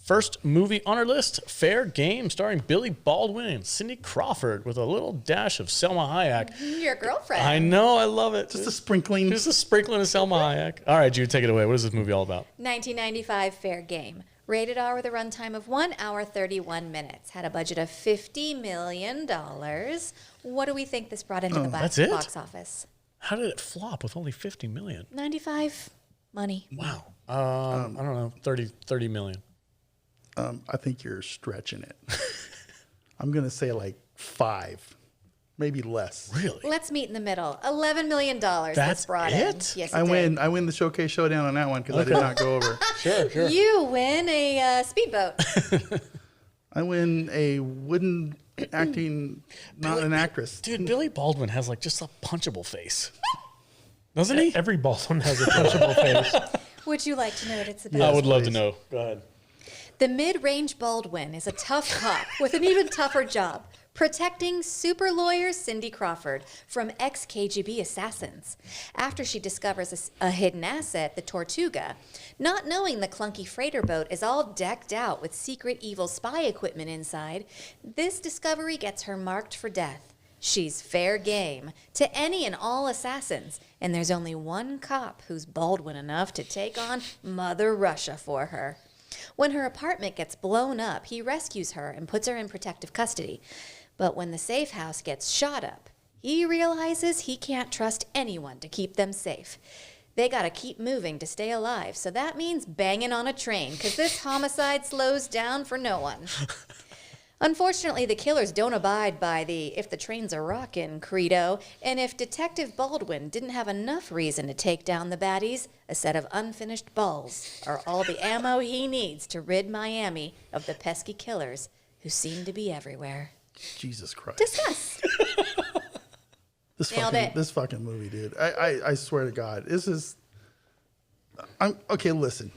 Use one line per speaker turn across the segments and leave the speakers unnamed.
First movie on our list, Fair Game, starring Billy Baldwin and Cindy Crawford with a little dash of Selma Hayek.
Your girlfriend.
I know, I love it.
Just a sprinkling.
Just a sprinkling of Selma Hayek. All right, Jude, take it away. What is this movie all about?
1995 Fair Game. Rated R with a runtime of 1 hour 31 minutes. Had a budget of $50 million. What do we think this brought into the box office?
How did it flop with only $50 million?
95 money.
Wow. I don't know, 30 million.
I think you're stretching it. I'm going to say like 5, maybe less.
Really?
Let's meet in the middle. $11 million.
That's
brought
it?
in. Yes,
I win the showcase showdown on that one because I did not go over.
Sure.
You win a speedboat.
I win a wooden acting, not an actress.
Dude, Billy Baldwin has like just a punchable face. Doesn't he?
Every Baldwin has a punchable face.
Would you like to know what it's about?
I would love to know. Go ahead.
The Midrange Baldwin is a tough cop with an even tougher job, protecting super lawyer Cindy Crawford from ex-KGB assassins. After she discovers a hidden asset, the Tortuga, not knowing the clunky freighter boat is all decked out with secret evil spy equipment inside, this discovery gets her marked for death. She's fair game to any and all assassins, and there's only one cop who's Baldwin enough to take on Mother Russia for her. When her apartment gets blown up, he rescues her and puts her in protective custody. But when the safe house gets shot up, he realizes he can't trust anyone to keep them safe. They gotta keep moving to stay alive, so that means banging on a train, because this homicide slows down for no one. Unfortunately, the killers don't abide by the "if the trains are rockin' credo, and if Detective Baldwin didn't have enough reason to take down the baddies, a set of unfinished balls are all the ammo he needs to rid Miami of the pesky killers who seem to be everywhere.
Jesus Christ.
Discuss.
This fucking movie, dude. I swear to God. Okay, listen.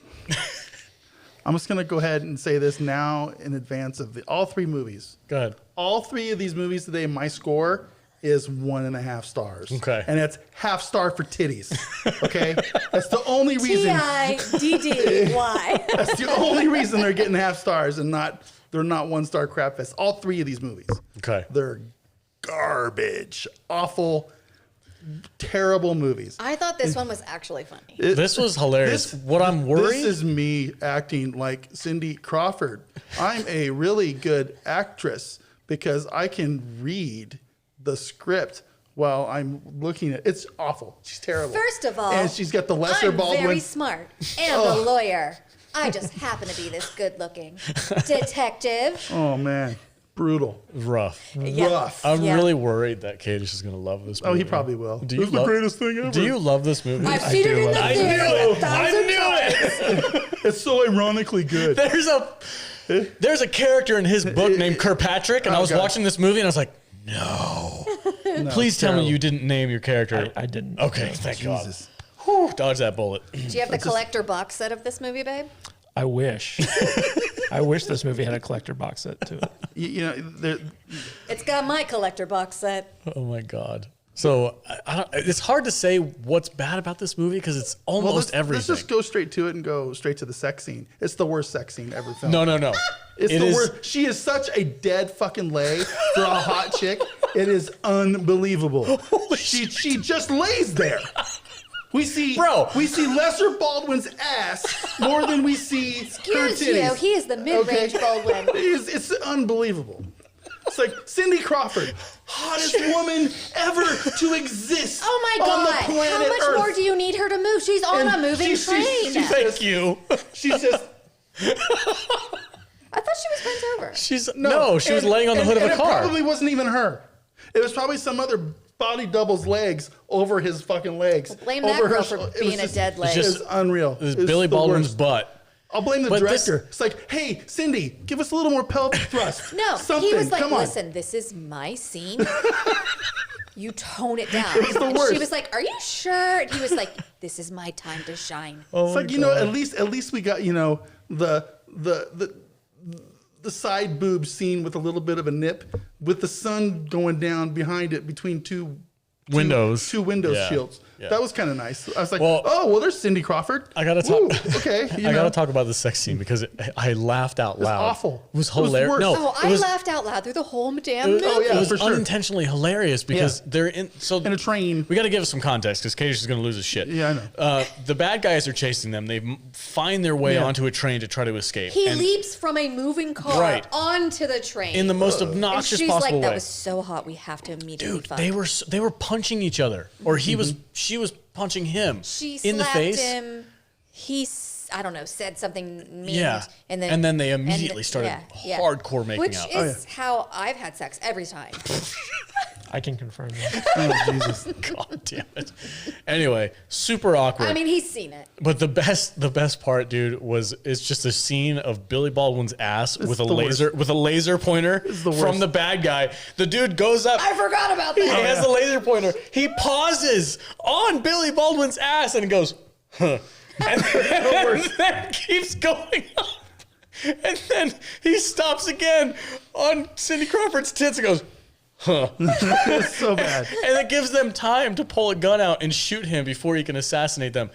I'm just going to go ahead and say this now in advance of all 3 movies.
Go ahead.
All 3 of these movies today, my score is 1.5 stars.
Okay.
And it's half star for titties. Okay? That's the only reason.
T-I-D-D-Y.
That's the only reason they're getting half stars and they're not 1-star crap fest. All 3 of these movies.
Okay.
They're garbage. Awful, terrible movies.
I thought this one was actually funny.
This was hilarious. What I'm worried...
This is me acting like Cindy Crawford. I'm a really good actress because I can read the script while I'm looking at it. It's awful. She's terrible.
First of all,
and she's got the lesser
I'm
Baldwin.
very smart and a lawyer. I just happen to be this good looking detective.
Oh, man. Brutal.
Rough.
Yeah.
Rough.
I'm really worried that Kadish is going to love this movie.
Oh, he probably will.
Do you
It's the greatest thing ever.
Do you love this movie?
I've seen it in the theater.
I knew it.
It's so ironically good.
There's a character in his book named Kirkpatrick, and I was
God.
watching this movie, and I was like, no. Please tell me you didn't name your character.
I didn't.
Okay, thank
Jesus.
God. Whew, dodge that bullet.
Do you have the collector box set of this movie, babe?
I wish. I wish this movie had a collector box set to it.
You know,
It's got my collector box set.
Oh, my God. So it's hard to say what's bad about this movie because it's almost everything.
Let's just go straight to it and go straight to the sex scene. It's the worst sex scene ever filmed.
No.
It's the worst. She is such a dead fucking lay for a hot chick. It is unbelievable. She just lays there. We see lesser Baldwin's ass more than we see her
Excuse
titties.
you, he is the mid-range Baldwin.
It's unbelievable. It's like Cindy Crawford, hottest woman ever to exist
Oh my
on
God!
the planet
How much
Earth.
more do you need her to move? She's on
And
a moving train.
Thank you.
She's just
I thought she was bent over.
She was laying on the hood of a car.
It probably wasn't even her. It was probably some other body double's legs over his fucking legs.
Blame that girl for being a dead leg.
It was unreal.
It was
It's
Billy
the
Baldwin's
worst.
butt.
I'll blame the director. It's like, hey, Cindy, give us a little more pelvic thrust.
No,
something.
he was like,
Come on.
listen, this is my scene. You tone it down.
It's the worst.
She was like, are you sure? And he was like, this is my time to shine.
It's like, at least we got, the side boob scene with a little bit of a nip with the sun going down behind it between two window
Yeah.
shields. That was kind of nice. I was like,
Well,
oh, well, there's Cindy Crawford.
I gotta talk.
Okay,
I gotta talk about the sex scene because I laughed out loud.
awful.
It was
It was
hilarious.
worse.
No,
Oh, I laughed out loud through the whole damn movie.
oh, yeah.
it was
for sure.
unintentionally hilarious because they're in
In a train.
We got to give some context because Cage is going to lose his shit.
Yeah, I know.
The bad guys are chasing them. They find their way onto a train to try to escape.
He
And
leaps from a moving car
Right.
onto the train.
in the most
and
obnoxious
she's
possible
like, that
way.
was so hot, we have to immediately
Dude,
fuck.
they were punching each other, or she was punching him
She
in the
slapped
face.
him. I don't know, said something mean.
Yeah,
And
then they immediately started hardcore making
Which
out.
is how I've had sex every time.
I can confirm that.
Oh, Jesus.
God damn it. Anyway, super awkward.
I mean, he's seen it.
But the best part, dude, it's just a scene of Billy Baldwin's ass with a laser pointer from the bad guy. The dude goes up.
I forgot about that.
He has the laser pointer. He pauses on Billy Baldwin's ass and goes, huh. And then keeps going up. And then he stops again on Cindy Crawford's tits and goes, huh.
It's so bad.
And it gives them time to pull a gun out and shoot him before he can assassinate them.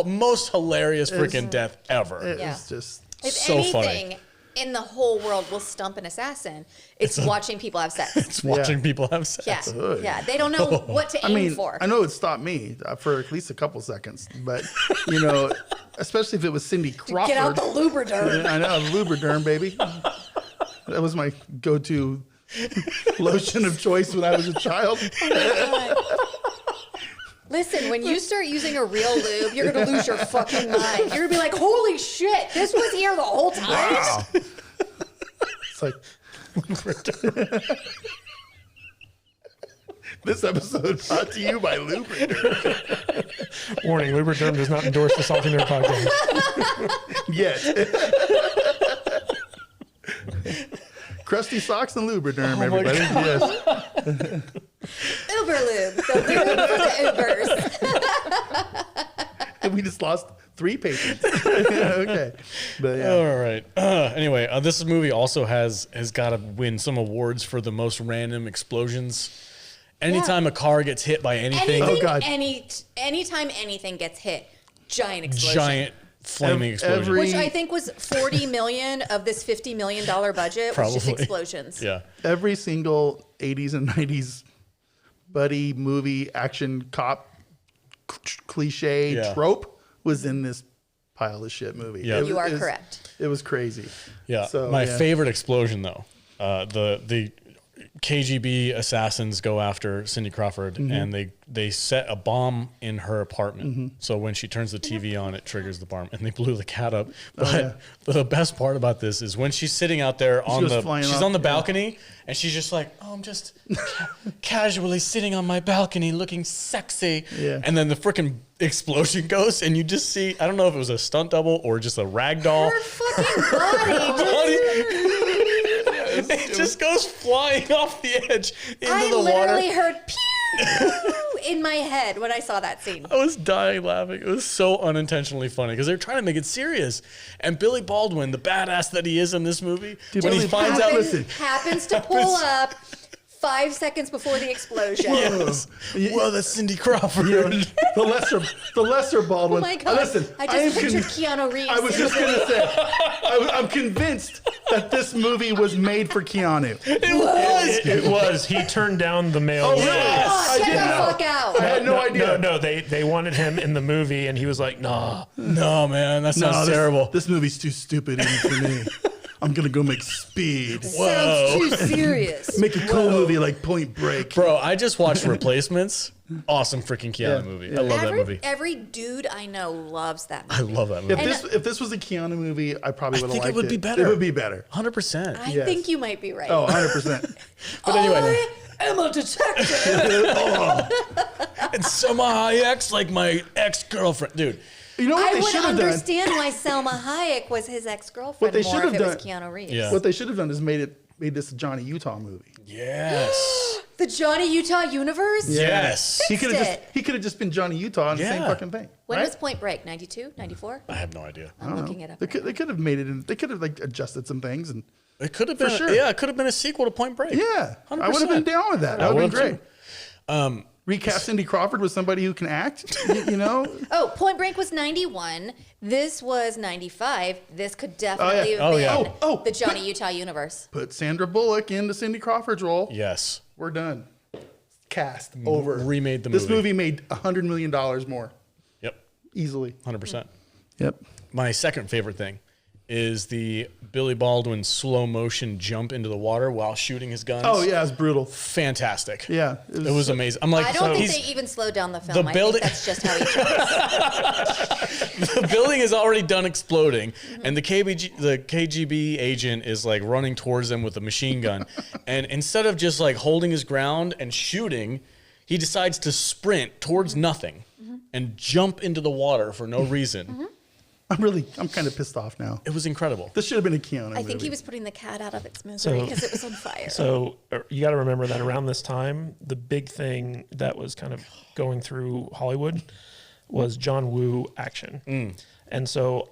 Most hilarious freaking death ever.
It was just
If
so
anything
funny.
in the whole world will stump an assassin, it's watching people have sex.
It's watching people have sex.
Yeah, they don't know what to aim for.
I know it stopped me for at least a couple seconds, but especially if it was Cindy Crawford.
Get out the Lubriderm.
I know, Lubriderm, baby. That was my go-to lotion of choice when I was a child.
Listen, when you start using a real lube, you're going to lose your fucking mind. You're going to be like, holy shit, this was here the whole time?
Wow. It's like... This episode brought to you by Lubriderm.
Warning, Lubriderm does not endorse the Salty Nerd podcast.
Yet. Crusty socks and Lubriderm, everybody. Yes.
Uber lube. The lube for the Ubers.
And we just lost 3 patrons. Okay. But yeah.
All right. Anyway, this movie also has got to win some awards for the most random explosions. Anytime a car gets hit by anything,
Oh, God.
Anytime anything gets hit, giant explosion.
giant flaming explosion.
Which I think was 40 million of this $50 million budget was just
Probably.
explosions.
Yeah.
Every single 80s and 90s buddy movie action cop cliche trope was in this pile of shit movie.
Yeah.
You are correct.
It was crazy.
Yeah.
So,
My favorite explosion, though, the KGB assassins go after Cindy Crawford and they set a bomb in her apartment. So when she turns the TV on, it triggers the bomb, and they blew the cat up. But the best part about this is when she's sitting out there on the balcony, and she's just like, oh, I'm just casually sitting on my balcony looking sexy.
Yeah.
And then the freaking explosion goes, and you just see, I don't know if it was a stunt double or just a rag doll.
Her fucking body.
It just goes flying off the edge into
I
the water.
literally heard pew in my head when I saw that scene.
I was dying laughing. It was so unintentionally funny because they're trying to make it serious. And Billy Baldwin, the badass that he is in this movie, when he finds out,
happens to pull up 5 seconds before the explosion.
yes, well, that's Cindy Crawford.
The lesser Baldwin.
Oh my God.
Listen,
I just pictured Keanu Reeves.
I was just going to say, I'm convinced that this movie was made for Keanu.
It was. He turned down the male.
Oh, really?
Oh, get the fuck out.
I had no idea.
No, they wanted him in the movie, and he was like, nah.
No, man, that sounds terrible.
This movie's too stupid even for me. I'm going to go make Speed.
Sounds too serious.
Make a cool movie like Point Break.
Bro, I just watched Replacements. Awesome freaking Keanu movie. I love that movie.
Every dude I know loves that
I
movie.
love that movie.
If this was a Keanu movie, I probably would have liked it.
it would be better.
It would be better.
100%.
I
Yes.
think you might be right.
Oh, 100%.
But anyway,
I am a detective.
and Selma Hayek's like my ex-girlfriend. Dude,
You know what
I
they
would
should have done?
understand why Selma Hayek was his ex-girlfriend
What they
more
should
if
have
it was
done-
Keanu Reeves.
Yeah.
What they should have done is made this a Johnny Utah movie.
yes.
The Johnny Utah universe?
Yes.
He could
Fixed
have just been Johnny Utah in the same
Yeah.
fucking thing.
When
right?
was Point Break? 92? 94?
I have no idea.
I'm looking it up.
They could have made it. They could have like adjusted some things and
It could have been,
sure.
it could have been a sequel to Point Break.
yeah,
100%.
I would have been down with that. That would have been
would've
great.
too.
recast Cindy Crawford with somebody who can act. You know.
Oh, Point Break was 91. This was 95. This could definitely have been the Johnny Utah universe.
Put Sandra Bullock into Cindy Crawford's role.
Yes.
We're done. Cast over.
Remade the movie.
This movie made $100 million more.
Yep.
Easily.
100%.
Yep.
My second favorite thing is the Billy Baldwin slow motion jump into the water while shooting his guns.
Oh yeah, it's brutal.
Fantastic.
Yeah,
it was amazing. I'm like,
I don't think they even slowed down the film. I think that's just how he jumps.
The building is already done exploding, and the KGB agent is like running towards them with a machine gun, and instead of just like holding his ground and shooting, he decides to sprint towards nothing and jump into the water for no reason.
I'm kind of pissed off now.
It was incredible.
This should have been a Keanu movie.
I think he was putting the cat out of its misery because it was on fire.
So you got to remember that around this time, the big thing that was kind of going through Hollywood was John Woo action. And so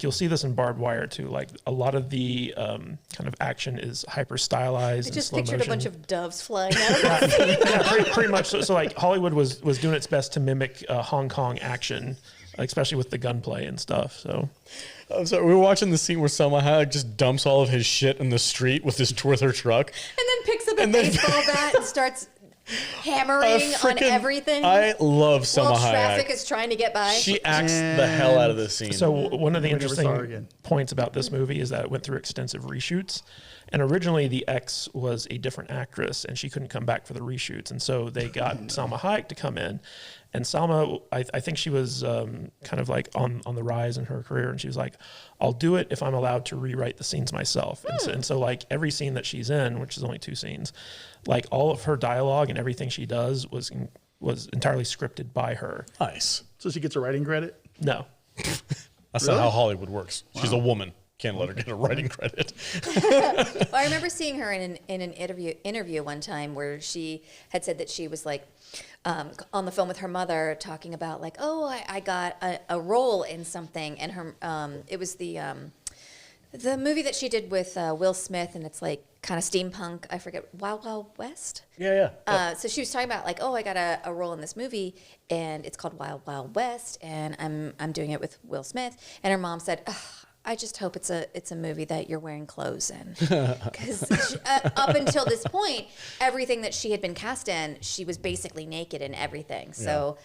you'll see this in Barbed Wire too. Like a lot of the kind of action is hyper stylized.
I just
slow
pictured
motion.
a bunch of doves flying out of it.
Yeah, pretty much. So like Hollywood was doing its best to mimic Hong Kong action, especially with the gunplay and stuff. So,
I'm sorry, we were watching the scene where Selma Hayek just dumps all of his shit in the street with her truck,
and then picks up a baseball bat and starts hammering on everything.
I love Selma
While
Hayek.
traffic is trying to get by.
She acts the hell out of this scene.
So one of the interesting points about this movie is that it went through extensive reshoots. And originally the ex was a different actress and she couldn't come back for the reshoots. And so they got Salma Hayek to come in. And Salma, I think she was kind of like on the rise in her career. And she was like, I'll do it if I'm allowed to rewrite the scenes myself. And so like every scene that she's in, which is only 2 scenes, like all of her dialogue and everything she does was entirely scripted by her.
Nice.
So she gets a writing credit?
No.
That's not how Hollywood works. She's a woman. Can't let her get a writing credit.
Well, I remember seeing her in an interview one time where she had said that she was like on the phone with her mother talking about like, oh, I got a role in something, and her it was the movie that she did with Will Smith, and it's like kind of steampunk. I forget, Wild Wild West.
Yeah.
So she was talking about like, oh, I got a role in this movie, and it's called Wild Wild West, and I'm doing it with Will Smith. And her mom said, I just hope it's a movie that you're wearing clothes in, because up until this point, everything that she had been cast in, she was basically naked in everything. So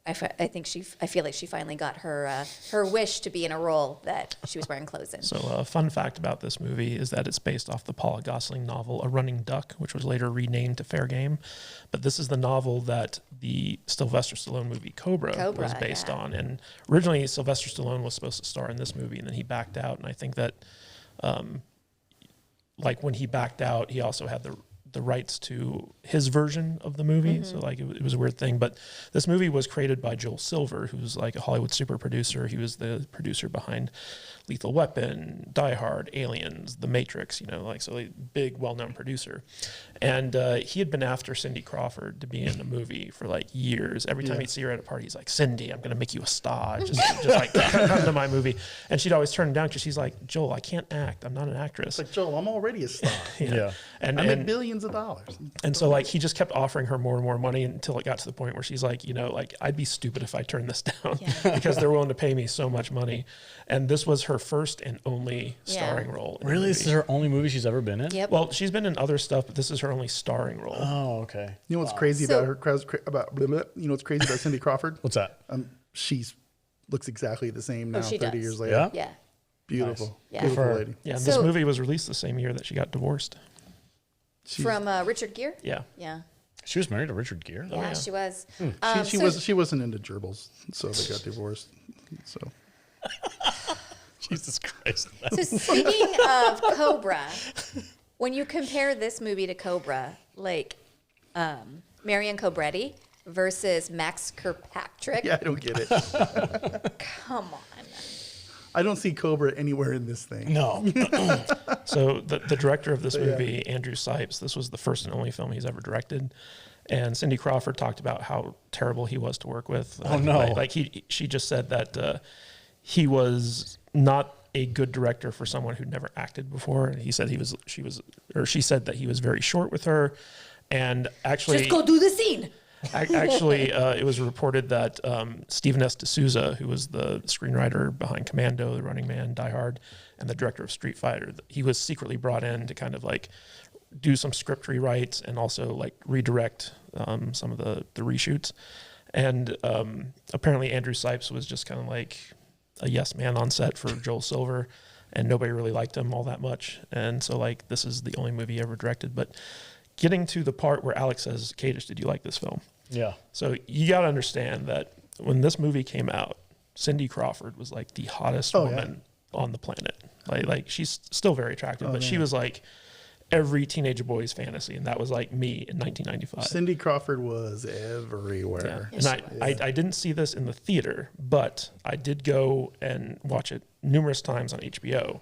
I feel like she finally got her wish to be in a role that she was wearing clothes in.
So a fun fact about this movie is that it's based off the Paula Gosling novel A Running Duck, which was later renamed to Fair Game. But this is the novel that the Sylvester Stallone movie Cobra was based on. And originally Sylvester Stallone was supposed to star in this movie, and then he backed out. And I think that like when he backed out, he also had the rights to his version of the movie. So like it was a weird thing, but this movie was created by Joel Silver, who's like a Hollywood super producer. He was the producer behind Lethal Weapon, Die Hard, Aliens, The Matrix, so a big, well-known producer. And he had been after Cindy Crawford to be in the movie for like years. Every time he'd see her at a party, he's like, Cindy, I'm going to make you a star. Just like come to my movie. And she'd always turn him down because she's like, Joel, I can't act. I'm not an actress.
It's like, Joel, I'm already a star.
And
I make billions of dollars.
And so like he just kept offering her more and more money until it got to the point where she's like, like I'd be stupid if I turned this down because they're willing to pay me so much money. And this was her first and only starring role.
Really? This is her only movie she's ever been in?
Yep.
Well, she's been in other stuff, but this is her only starring role.
Oh, okay.
You know what's crazy about her? You know what's crazy about Cindy Crawford?
What's that?
She's looks exactly the same now, 30 years later.
Yeah?
Yeah.
Beautiful.
Nice. Yeah.
Beautiful lady.
Yeah, this movie was released the same year that she got divorced.
From Richard Gere?
Yeah.
Yeah.
She was married to Richard Gere?
Yeah, she was.
She wasn't into gerbils, so they got divorced. So
Jesus Christ.
So speaking of Cobra, when you compare this movie to Cobra, like Marion Cobretti versus Max Kirkpatrick.
Yeah, I don't get it.
Come on.
I don't see Cobra anywhere in this thing.
No.
So the director of this movie, Andrew Sipes, this was the first and only film he's ever directed. And Cindy Crawford talked about how terrible he was to work with.
Oh, no.
She just said that he was not a good director for someone who'd never acted before. And he said she said that he was very short with her. And actually,
just go do the scene.
Actually, it was reported that Stephen S. D'Souza, who was the screenwriter behind Commando, The Running Man, Die Hard, and the director of Street Fighter, he was secretly brought in to kind of like do some script rewrites and also like redirect some of the reshoots. And apparently Andrew Sipes was just kind of like a yes man on set for Joel Silver, and nobody really liked him all that much. And so like this is the only movie he ever directed. But getting to the part where Alex says, Kadish, did you like this film?
Yeah.
So you got to understand that when this movie came out, Cindy Crawford was like the hottest woman on the planet. Like she's still very attractive, but she was like every teenage boy's fantasy, and that was like me in 1995.
Cindy Crawford was everywhere.
Yeah. And I didn't see this in the theater, but I did go and watch it numerous times on HBO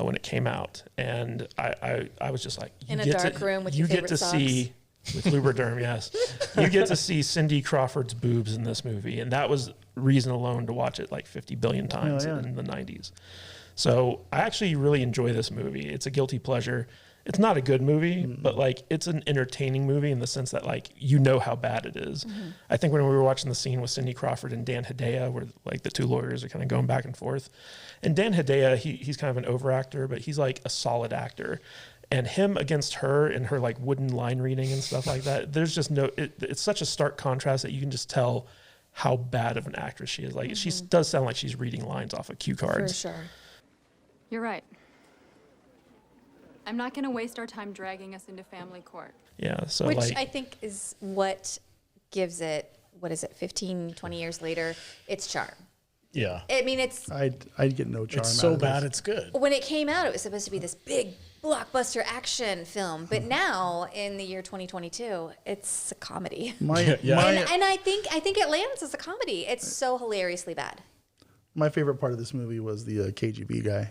when it came out, and I was just like,
in a dark room with your favorite socks.
See with Lubriderm, yes, you get to see Cindy Crawford's boobs in this movie, and that was reason alone to watch it like 50 billion times in the 90s. So I actually really enjoy this movie. It's a guilty pleasure. It's not a good movie, but like it's an entertaining movie in the sense that like you know how bad it is. I think when we were watching the scene with Cindy Crawford and Dan Hedaya, where like the two lawyers are kind of going back and forth, and Dan Hedaya, he's kind of an overactor, but he's like a solid actor. And him against her and her like wooden line reading and stuff like that, there's just no. It's such a stark contrast that you can just tell how bad of an actress she is. Like she does sound like she's reading lines off of cue cards.
For sure.
You're right. I'm not going to waste our time dragging us into family court.
Yeah, so
Which
like,
I think is what gives it, 15, 20 years later, its charm.
Yeah.
I mean, it's...
I'd get no charm
It's
out
so
of
bad,
this.
it's good.
When it came out, it was supposed to be this big blockbuster action film. But now, in the year 2022, it's a comedy.
And
I think it lands as a comedy. It's so hilariously bad.
my favorite part of this movie was the KGB guy.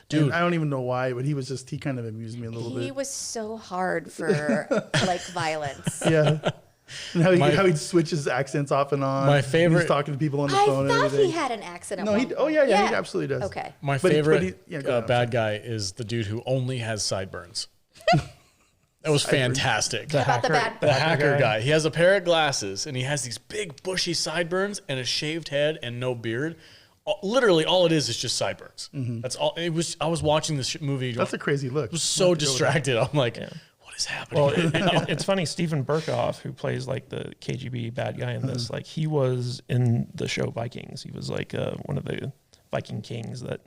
Dude,
and I don't even know why, but he kind of amused me a little bit.
He was so hard for like violence.
Yeah. And how he'd switch his accents off and on.
My favorite-
He's talking to people on the
I
phone and
thought
everything.
he had an accent. At
No,
one
he.
point.
Oh yeah, he absolutely does.
Okay.
My
But
favorite
go ahead,
bad guy is the dude who only has sideburns. That was fantastic.
About
The hacker guy. He has a pair of glasses and he has these big bushy sideburns and a shaved head and no beard. Literally, all it is just sideburns. That's all. It was. I was watching this movie.
That's a crazy look.
I was so distracted. I'm like, what is happening?
Well, it's funny. Stephen Burkoff, who plays like the KGB bad guy in this, like he was in the show Vikings. He was like one of the Viking kings that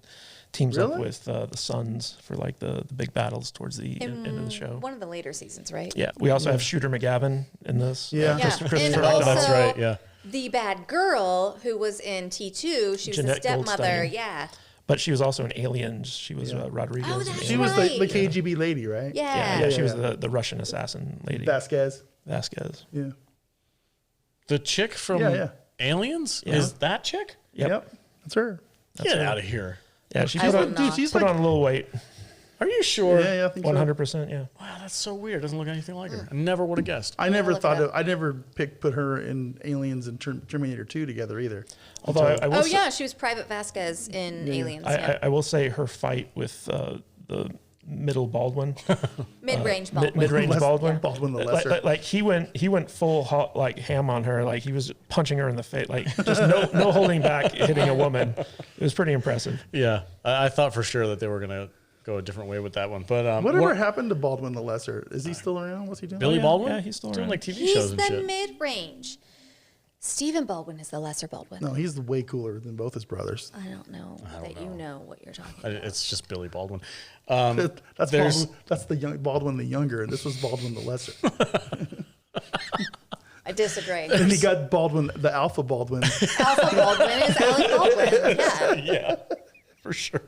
teams up with the Suns for like the big battles towards the end of the show.
One of the later seasons, right?
Yeah, we also have Shooter McGavin in this.
Yeah.
Christopher
And
Eccleston.
also,
That's right. Yeah.
the bad girl who was in T2, she was
Jeanette
the stepmother.
Goldstein.
Yeah.
But she was also in Aliens. She was Rodriguez.
Oh,
in
that's
She
Aliens.
was the
Right.
KGB lady, right?
Yeah.
She was the Russian assassin lady.
Vasquez.
Vasquez.
Yeah.
The chick from Aliens is that chick?
Yep. That's her.
Get out of here.
Yeah, she
I
put
will
on,
not.
she's
put
like,
on a little weight.
Are you sure?
yeah, I think so.
100%, yeah.
Wow, that's so weird. Doesn't look anything like her. I never would have guessed.
I never
look
thought
it up.
I never put her in Aliens and Terminator 2 together either.
Although I will
Oh,
say,
yeah, she was Private Vasquez in Aliens. Yeah.
I will say her fight with the middle Baldwin,
Mid-range Baldwin.
mid-range Baldwin,
Baldwin the Lesser.
like he went full like ham on her, like he was punching her in the face, like just no holding back, hitting a woman. It was pretty impressive.
Yeah, I thought for sure that they were gonna go a different way with that one. But
Whatever happened to Baldwin the Lesser? Is he still around? What's he doing?
Billy
yeah,
Baldwin?
yeah, he's still
doing
around.
like TV
He's
shows and
the
shit.
mid-range. Stephen Baldwin is the lesser Baldwin.
No, he's way cooler than both his brothers.
I don't know that you know what you're talking about.
It's just Billy Baldwin.
That's
there's-
that's the Baldwin the younger, and this was Baldwin the Lesser.
I disagree.
And he got Baldwin, the Alpha Baldwin.
Alpha Baldwin is Alec Baldwin. Yeah.
Yeah, for sure.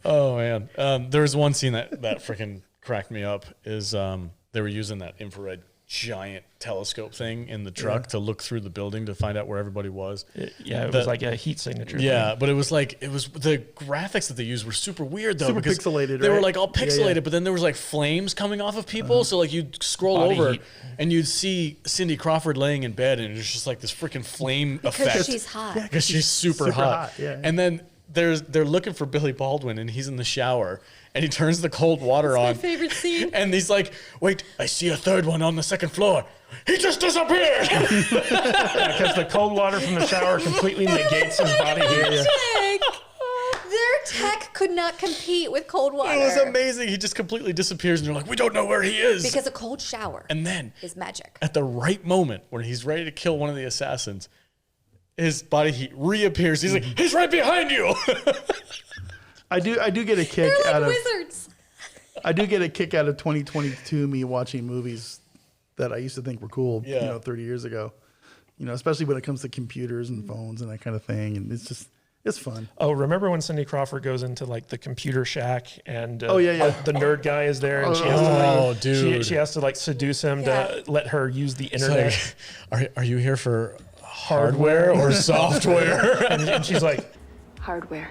Oh man, there was one scene that freaking cracked me up. Is they were using that infrared giant telescope thing in the truck to look through the building to find out where everybody was.
It was like a heat signature.
Yeah, but it was the graphics that they used were super weird though.
Super
because
pixelated,
They were
right?
like all pixelated,
Yeah.
but then there was like flames coming off of people. So like you'd scroll
Body
over
heat.
and you'd see Cindy Crawford laying in bed, and it's just like this freaking flame effect
Because she's hot.
because she's super hot.
Yeah.
And then they're looking for Billy Baldwin, and he's in the shower, and he turns the cold water on.
My favorite scene.
And he's like, "Wait, I see a third one on the second floor. He just disappeared."
Because the cold water from the shower completely negates his body heat.
Their tech could not compete with cold water.
It was amazing. He just completely disappears, and you're like, "We don't know where he is."
Because a cold shower
and then
is magic.
At the right moment when he's ready to kill one of the assassins, his body heat reappears. He's like, "He's right behind you."
I do get a kick
They're
out
like
of
wizards.
I do get a kick out of 2022 me watching movies that I used to think were cool, 30 years ago. Especially when it comes to computers and phones and that kind of thing, and it's fun.
Oh, remember when Cindy Crawford goes into like the computer shack and the nerd guy is there and she has to like seduce him to let her use the internet.
Like, are you here for hardware or software?
and she's like,
Hardware.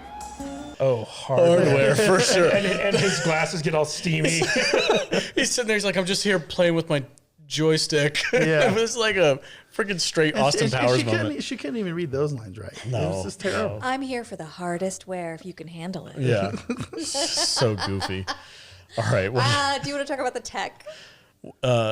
oh, hardware
for sure.
And his glasses get all steamy.
He's sitting there. He's like, "I'm just here playing with my joystick."
Yeah.
It was like a freaking straight Austin Powers moment.
She couldn't even read those lines right.
No,
it was just terrible.
I'm here for the hardest wear if you can handle it.
Yeah, so goofy. All right.
Do you want to talk about the tech?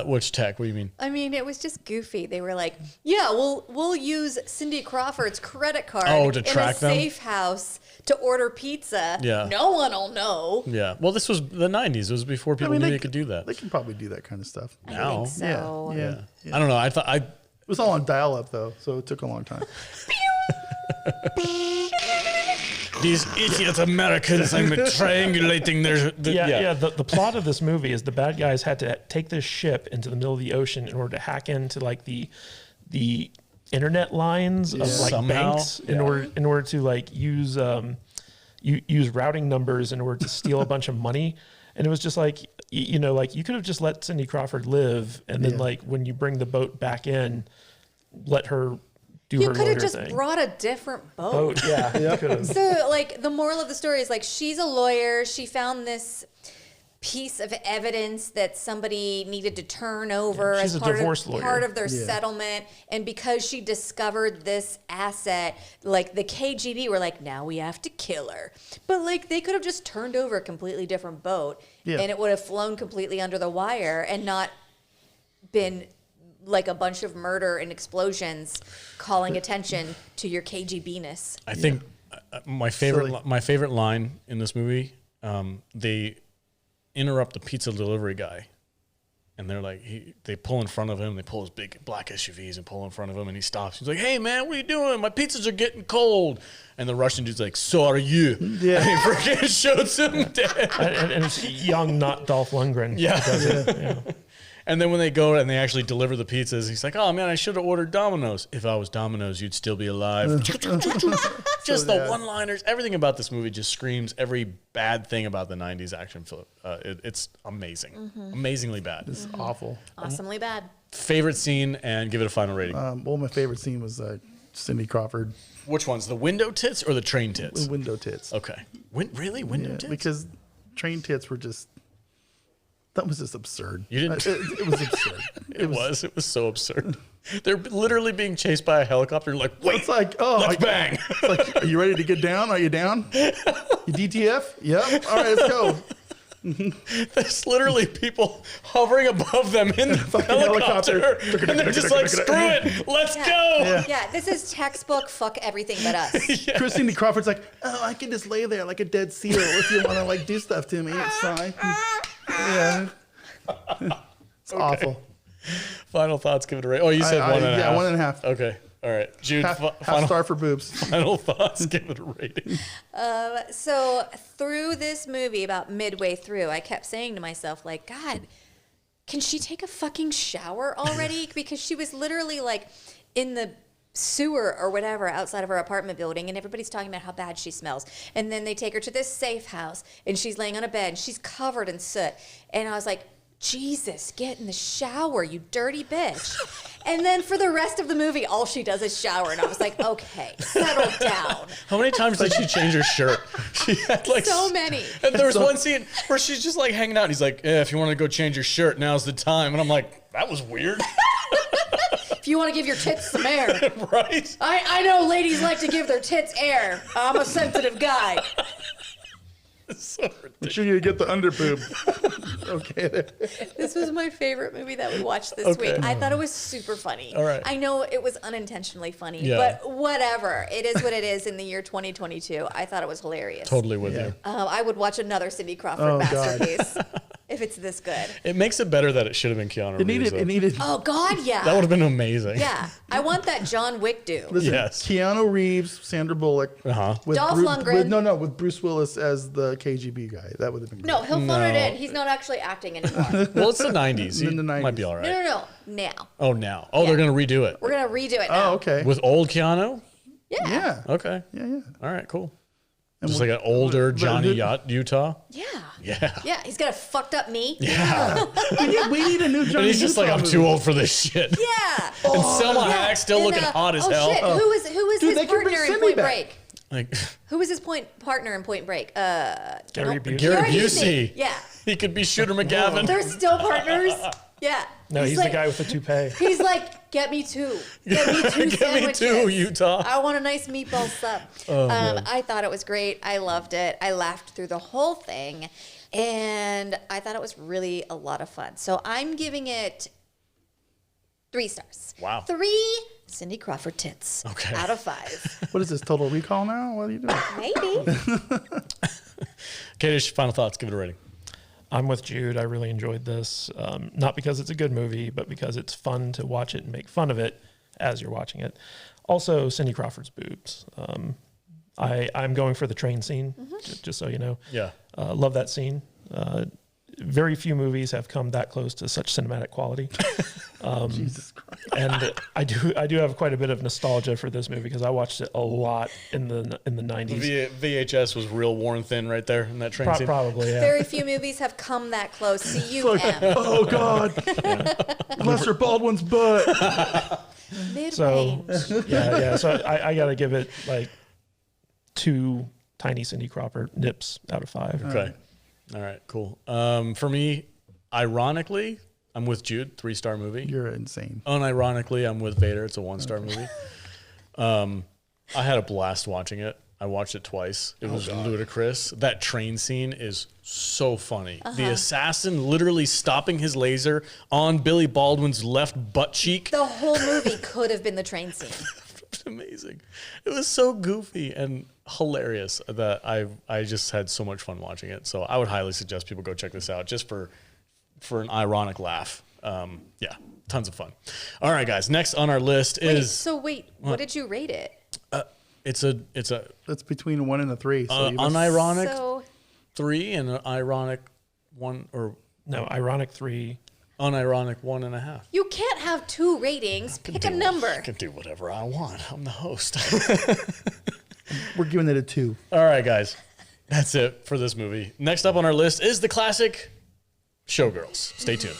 Which tech? What do you mean?
I mean, it was just goofy. They were like, "Yeah, we'll use Cindy Crawford's credit card
to track
in a
them?
safe house to order pizza.
Yeah.
No one will know."
Yeah. Well, this was the 90s. It was before people knew they could do that.
They can probably do that kind of stuff.
Now.
I think so.
Yeah.
I don't know.
It was all on dial-up though, so it took a long time.
These idiot Americans, I'm triangulating their.
The plot of this movie is the bad guys had to take this ship into the middle of the ocean in order to hack into like the internet lines of like
Somehow.
banks in order to like use routing numbers in order to steal a bunch of money. And it was just like, like you could have just let Cindy Crawford live, and then like when you bring the boat back in, let her do her
You could have
lawyer
just
thing.
brought a different boat.
Yeah. You could have.
So, like, the moral of the story is, like, she's a lawyer. She found this piece of evidence that somebody needed to turn over
she's
as
a
part
divorce
of,
lawyer.
part of their settlement. And because she discovered this asset, like, the KGB were like, now we have to kill her. But, like, they could have just turned over a completely different boat, and it would have flown completely under the wire and not been like a bunch of murder and explosions calling attention to your KGB-ness.
I think my favorite line in this movie, they interrupt the pizza delivery guy, and they're like, they pull in front of him. They pull his big black SUVs and pull in front of him, and he stops. He's like, "Hey man, what are you doing? My pizzas are getting cold." And the Russian dude's like, "So are you?"
Yeah.
And he freaking shoots him dead.
and it's young, not Dolph Lundgren.
Yeah.
Who does it. Yeah.
And then when they go and they actually deliver the pizzas, he's like, "Oh man, I should have ordered Domino's. If I was Domino's, you'd still be alive." Just the one-liners, everything about this movie just screams every bad thing about the '90s action film. It's amazing, amazingly bad.
It's awful.
Awesomely bad.
Favorite scene, and give it a final rating.
My favorite scene was Cindy Crawford.
Which ones, the window tits or the train tits?
Window tits.
Okay, really window tits?
Because train tits were just. That was just absurd.
You didn't.
It was absurd.
It was so absurd. They're literally being chased by a helicopter. Like, wait,
It's like,
let's bang.
It's like, are you ready to get down? Are you down? You DTF? Yep. All right, let's go.
There's literally people hovering above them in the helicopter. And they're just like, screw it, let's go.
Yeah, this is textbook fuck everything but us.
Cindy Crawford's like, oh, I can just lay there like a dead seal if you want to like do stuff to me. It's fine. Yeah. It's awful.
Final thoughts, give it a rate. Oh, you said 1.5.
Yeah, 1.5.
Okay. All right. Jude,
Half star for boobs.
final thoughts, give it a rating.
So through this movie, about midway through, I kept saying to myself, like, God, can she take a fucking shower already? Because she was literally like in the sewer or whatever outside of her apartment building, and everybody's talking about how bad she smells. And then they take her to this safe house, and she's laying on a bed, and she's covered in soot. And I was like, Jesus, get in the shower, you dirty bitch. And then for the rest of the movie, all she does is shower. And I was like, okay, settle down.
How many times did she change her shirt? She had like
So many.
And there was one scene where she's just like hanging out. And he's like, if you want to go change your shirt, now's the time. And I'm like, that was weird.
If if you want to give your tits some air.
Right?
I know ladies like to give their tits air. I'm a sensitive guy.
So
Make sure you get the underboob. Okay.
This was my favorite movie that we watched this week. I thought it was super funny.
All right.
I know it was unintentionally funny,
Yeah.
but whatever. It is what it is in the year 2022. I thought it was hilarious.
Totally with you.
I would watch another Cindy Crawford masterpiece if it's this good.
It makes it better that it should have been Keanu Reeves.
It needed.
Oh, God, yeah.
That would have been amazing.
Yeah. I want that John Wick dude.
Listen,
Yes.
Keanu Reeves, Sandra Bullock.
Uh-huh.
Dolph Lundgren.
With Bruce Willis as the KGB guy. That would have been great.
No, he'll phone it in. He's not actually acting anymore.
Well, it's the 90s.
In the 90s.
Might be all right.
No. Now.
Oh, now. Oh, they're going to redo it.
We're going to redo it now.
Oh, okay.
With old Keanu?
Yeah.
Okay.
Yeah.
All right, cool. Just like an older Johnny Utah?
Yeah.
Yeah.
Yeah, he's got a fucked up knee.
Yeah.
we need a new Johnny
And he's just like,
Utah
I'm
movie.
too old for this shit.
Yeah.
And Selma Hayek still
And,
looking hot as hell.
Shit. Who was
Dude,
his
they can bring
partner in
Cindy
Point
back.
Break?
Like
Who was his partner in Point Break?
Gary Busey.
Gary
Busey.
Busey.
Yeah.
He could be Shooter McGavin.
They're still partners. Yeah.
No, he's
like,
the guy with the toupee.
He's like, get me two. Get me two
Get me
sandwiches.
two, Utah.
I want a nice meatball sub. I thought it was great. I loved it. I laughed through the whole thing. And I thought it was really a lot of fun. So I'm giving it 3 stars.
Wow.
3 Cindy Crawford tits
Okay.
out of 5.
What is this, Total Recall now? What are you doing?
Maybe.
Okay, just your final thoughts. Give it a rating.
I'm with Jude. I really enjoyed this. Not because it's a good movie, but because it's fun to watch it and make fun of it as you're watching it. Also, Cindy Crawford's boobs. I'm going for the train scene, just so you know.
Yeah.
Love that scene. Very few movies have come that close to such cinematic quality.
Jesus Christ.
And I do have quite a bit of nostalgia for this movie because I watched it a lot in the 90s.
VHS was real worn thin right there in that train scene.
Probably, yeah.
Very few movies have come that close. CUM.
Oh, God. Lester Baldwin's butt.
Mid-range.
Yeah. So I got to give it like 2 tiny Cindy Crawford nips out of 5.
Okay. All right, cool. For me, ironically, I'm with Jude, 3-star movie.
You're insane.
Unironically, I'm with Vader. It's a 1-star movie. I had a blast watching it. I watched it twice. It was ludicrous. That train scene is so funny. The assassin literally stopping his laser on Billy Baldwin's left butt cheek.
The whole movie could have been the train scene.
It was amazing. It was so goofy and hilarious that I just had so much fun watching it. So I would highly suggest people go check this out just for an ironic laugh. Yeah, tons of fun. All right, guys. Next on our list is
What did you rate it?
it's a
That's between a 1 and a 3. So
unironic
So
3 and an ironic 1 or
No, ironic 3.
unironic 1.5.
you can't have 2 ratings. Pick a number.
I can do whatever I want. I'm the host.
we're giving it a 2.
All right, guys. That's it for this movie. Next up on our list is the classic Showgirls. Stay tuned.